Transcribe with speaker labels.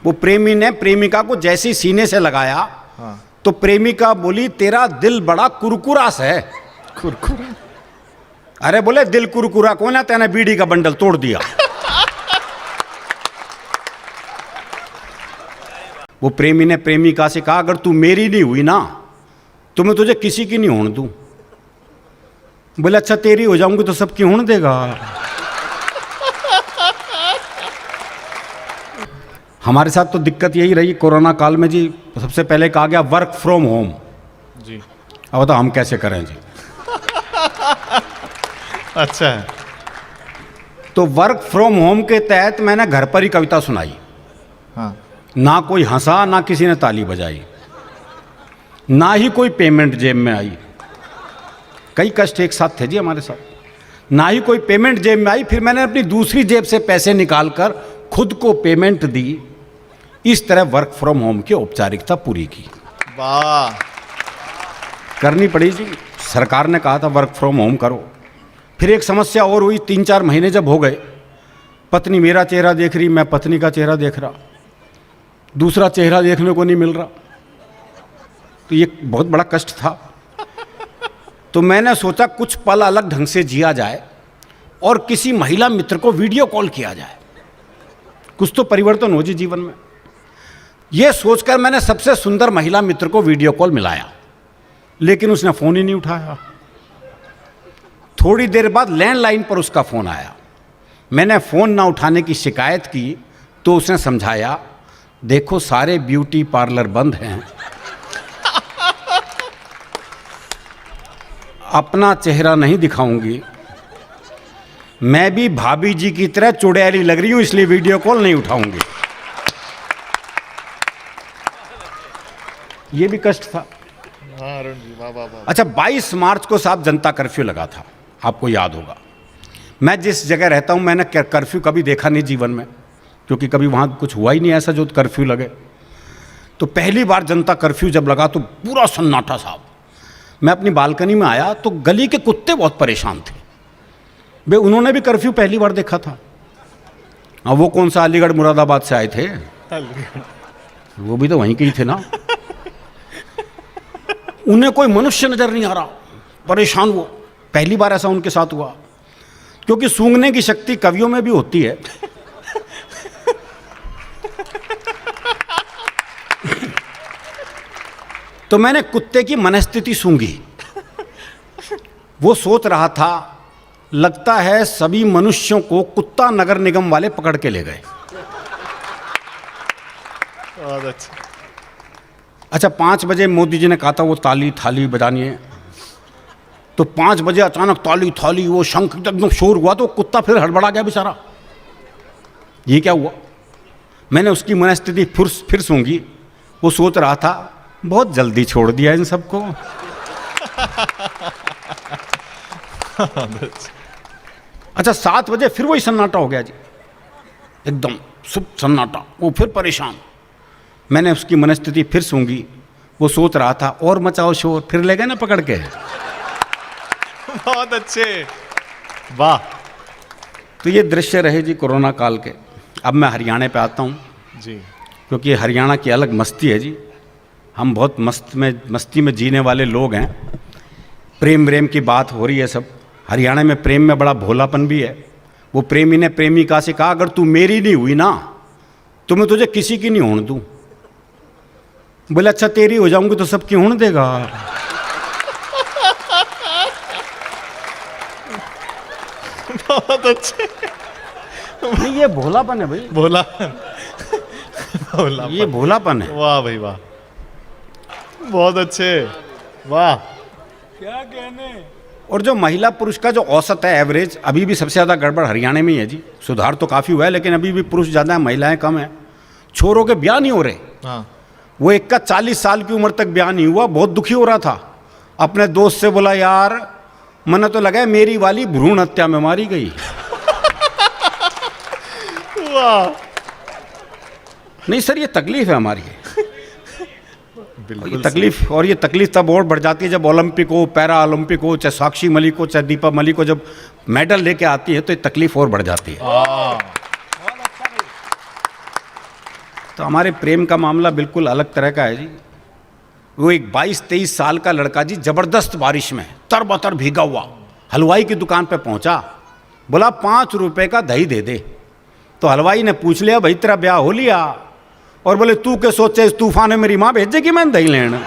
Speaker 1: वो प्रेमी ने प्रेमिका को जैसे ही सीने से लगाया,
Speaker 2: हाँ।
Speaker 1: तो प्रेमिका बोली तेरा दिल बड़ा कुरकुरास है।
Speaker 2: कुरकुरा?
Speaker 1: अरे बोले दिल कुरकुरा कौन है, तेने बीड़ी का बंडल तोड़ दिया। वो प्रेमी ने प्रेमिका से कहा अगर तू मेरी नहीं हुई ना तो मैं तुझे किसी की नहीं होने दूं। बोले अच्छा तेरी हो जाऊंगी तो सबकी होने देगा। हमारे साथ तो दिक्कत यही रही कोरोना काल में जी। सबसे पहले कहा गया वर्क फ्रॉम होम
Speaker 2: जी।
Speaker 1: अब बताओ हम कैसे करें जी।
Speaker 2: अच्छा है।
Speaker 1: तो वर्क फ्रॉम होम के तहत मैंने घर पर ही कविता सुनाई।
Speaker 2: हाँ।
Speaker 1: ना कोई हंसा, ना किसी ने ताली बजाई, ना ही कोई पेमेंट जेब में आई। कई कष्ट एक साथ थे जी हमारे साथ। ना ही कोई पेमेंट जेब में आई। फिर मैंने अपनी दूसरी जेब से पैसे निकालकर खुद को पेमेंट दी। इस तरह वर्क फ्रॉम होम की औपचारिकता पूरी की।
Speaker 2: वाह।
Speaker 1: करनी पड़ी जी। सरकार ने कहा था वर्क फ्रॉम होम करो। फिर एक समस्या और हुई। 3-4 महीने जब हो गए, पत्नी मेरा चेहरा देख रही, मैं पत्नी का चेहरा देख रहा, दूसरा चेहरा देखने को नहीं मिल रहा। तो ये बहुत बड़ा कष्ट था। तो मैंने सोचा कुछ पल अलग ढंग से जिया जाए और किसी महिला मित्र को वीडियो कॉल किया जाए, कुछ तो परिवर्तन हो जी जीवन में। यह सोचकर मैंने सबसे सुंदर महिला मित्र को वीडियो कॉल मिलाया, लेकिन उसने फ़ोन ही नहीं उठाया। थोड़ी देर बाद लैंडलाइन पर उसका फ़ोन आया। मैंने फ़ोन ना उठाने की शिकायत की तो उसने समझाया देखो सारे ब्यूटी पार्लर बंद हैं, अपना चेहरा नहीं दिखाऊंगी, मैं भी भाभी जी की तरह चुड़ैली लग रही हूं इसलिए वीडियो कॉल नहीं उठाऊंगी। ये भी कष्ट था।
Speaker 2: हाँ अरुण जी, वाह वाह वाह।
Speaker 1: अच्छा 22 मार्च को साहब जनता कर्फ्यू लगा था, आपको याद होगा। मैं जिस जगह रहता हूं मैंने कर्फ्यू कभी देखा नहीं जीवन में, क्योंकि कभी वहाँ कुछ हुआ ही नहीं ऐसा जो कर्फ्यू लगे। तो पहली बार जनता कर्फ्यू जब लगा तो पूरा सन्नाटा साहब। मैं अपनी बालकनी में आया तो गली के कुत्ते बहुत परेशान थे। वे उन्होंने भी कर्फ्यू पहली बार देखा था। अब वो कौन सा अलीगढ़ मुरादाबाद से आए थे, वो भी तो वहीं के ही थे ना। उन्हें कोई मनुष्य नजर नहीं आ रहा, परेशान वो। पहली बार ऐसा उनके साथ हुआ, क्योंकि सूंघने की शक्ति कवियों में भी होती है। तो मैंने कुत्ते की मनस्थिति सूंघी। वो सोच रहा था लगता है सभी मनुष्यों को कुत्ता नगर निगम वाले पकड़ के ले गए।
Speaker 2: बहुत अच्छा।
Speaker 1: अच्छा 5 बजे मोदी जी ने कहा था वो ताली थाली बजानी है। तो 5 बजे अचानक ताली थाली वो शंख एकदम शोर हुआ तो कुत्ता फिर हड़बड़ा गया बेचारा। ये क्या हुआ? मैंने उसकी मनस्थिति फिर सूंघी। वो सोच रहा था बहुत जल्दी छोड़ दिया इन सबको। अच्छा 7 बजे फिर वही सन्नाटा हो गया जी, एकदम सुप सन्नाटा। वो फिर परेशान। मैंने उसकी मनस्थिति फिर सूंघी। वो सोच रहा था और मचाओ शोर, फिर ले गए ना पकड़ के।
Speaker 2: बहुत अच्छे, वाह।
Speaker 1: तो ये दृश्य रहे जी कोरोना काल के। अब मैं हरियाणा पे आता हूँ
Speaker 2: जी,
Speaker 1: क्योंकि हरियाणा की अलग मस्ती है जी। हम बहुत मस्ती में जीने वाले लोग हैं। प्रेम की बात हो रही है सब। हरियाणा में प्रेम में बड़ा भोलापन भी है। वो प्रेमी ने प्रेमिका से कहा अगर तू मेरी नहीं हुई ना तो मैं तुझे किसी की नहीं होने दूं। बोले अच्छा तेरी हो जाऊंगी तो सबकी होने देगा।
Speaker 2: बहुत अच्छे।
Speaker 1: नहीं ये भोलापन है भाई,
Speaker 2: भोला भोला,
Speaker 1: ये भोलापन है।
Speaker 2: वाह भाई वाह, बहुत अच्छे, वाह। क्या कहने।
Speaker 1: और जो महिला पुरुष का जो औसत है एवरेज, अभी भी सबसे ज़्यादा गड़बड़ हरियाणा में ही है जी। सुधार तो काफ़ी हुआ है लेकिन अभी भी पुरुष ज़्यादा है, महिलाएं कम हैं। छोरों के ब्याह नहीं हो रहे।
Speaker 2: हाँ।
Speaker 1: वो एक का 40 साल की उम्र तक ब्याह नहीं हुआ, बहुत दुखी हो रहा था। अपने दोस्त से बोला यार मैंने तो लगा है मेरी वाली भ्रूण हत्या में मारी गई।
Speaker 2: वाह।
Speaker 1: नहीं सर ये तकलीफ है हमारी।
Speaker 2: बिल्कुल
Speaker 1: ये तकलीफ, और ये तकलीफ तब और बढ़ जाती है जब ओलंपिक हो, पैरा ओलंपिक हो, चाहे साक्षी मलिक हो, चाहे दीपा मलिक हो, जब मेडल लेके आती है तो ये तकलीफ और बढ़ जाती है। तो हमारे प्रेम का मामला बिल्कुल अलग तरह का है जी। वो एक 22-23 साल का लड़का जी, ज़बरदस्त बारिश में तरबतर भीगा हुआ हलवाई की दुकान पे पहुंचा, बोला 5 रुपए का दही दे दे। तो हलवाई ने पूछ लिया, भाई तेरा ब्याह हो लिया? और बोले तू के सोचे इस तूफान में मेरी माँ भेजेगी मैं दही लेना।